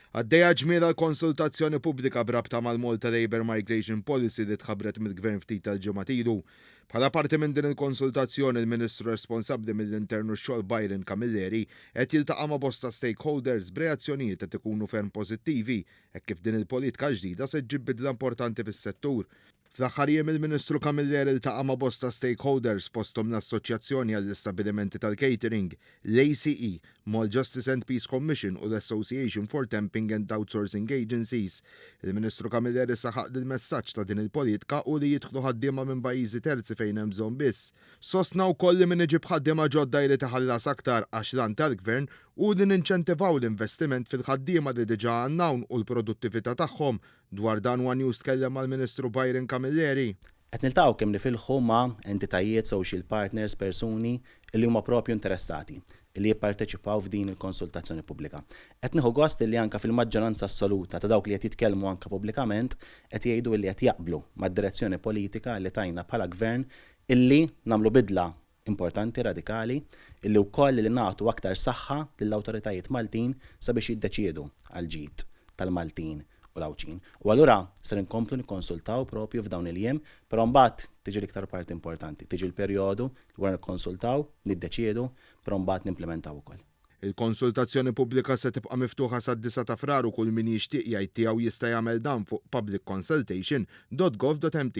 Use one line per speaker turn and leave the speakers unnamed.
Għaddejja ġmiela l-konsultazzjoni pubblika brabta mal-Malta Labour Migration Policy li tħabbret mill-Gvern ftit tal-ġimgħat ilu. Bħala parti minn din il-konsultazzjoni il-Ministru responsabbli mill-Internu x-xogħol Byron Camilleri qed jiltaqa' ma' bosta stakeholders b'reazzjonijiet qed ikunu ferm pożittivi hekk kif din il-politika ġdida se ġġib bidla importanti fis-settur. Fl-aħħar jiem il-Ministru Camilleri iltaqa' ma' bosta stakeholders fosthom l-Assoċjazzjoni għall-Istabbilimenti tal-Catering, l-ACE, Mall Justice and Peace Commission u l-Association for Temping and Outsourcing Agencies. Il-Ministru Camilleri saħaq il-messaġġ ta' din il-politika u li jidħlu ħaddiema minn pajjiżi terzi fejn hemm bżonn biss. Sostna wkoll li min iġib ħaddiema ġodda jrid iħallas aktar għax lan tal-Gvern u li ninċentivaw l-investiment fil-ħaddiema li diġà għandna u l-produttività tagħhom. Dwar dan One News tkellem mal-Ministru Byron Camilleri.
Qed niltaqgħu kemm nifilħu ma' entitajiet social partners persuni li huma propju interessati li jipparteċipaw f'din il-konsultazzjoni pubblika. Qed nieħu gost li anke fil-maġġoranza assoluta ta' dawk li qed jitkellmu anke pubblikament qed jgħidu li qed jaqblu mad-direzzjoni politika li tajna bħala gvern illi nagħmlu bidla importanti radikali illi wkoll li nagħtu aktar saħħa lill-awtoritajiet Maltin sabiex jiddeċiedu għal ġid tal-Maltin u l-Awċin. U allura ser inkomplu nikkonsultaw propju f'dawn il-jiem, però mbagħad tiġi l-iktar parti importanti, tiġi l-perjodu wara nikkonsultaw, niddeċiedu, però mbagħad nimplementaw ukoll.
Il-konsultazzjoni pubblika se tibqa' miftuħa sad-9 ta' frar u kull min jixtieq jgħid tiegħu jista' jagħmel dan fuq publicconsultation.gov.mt.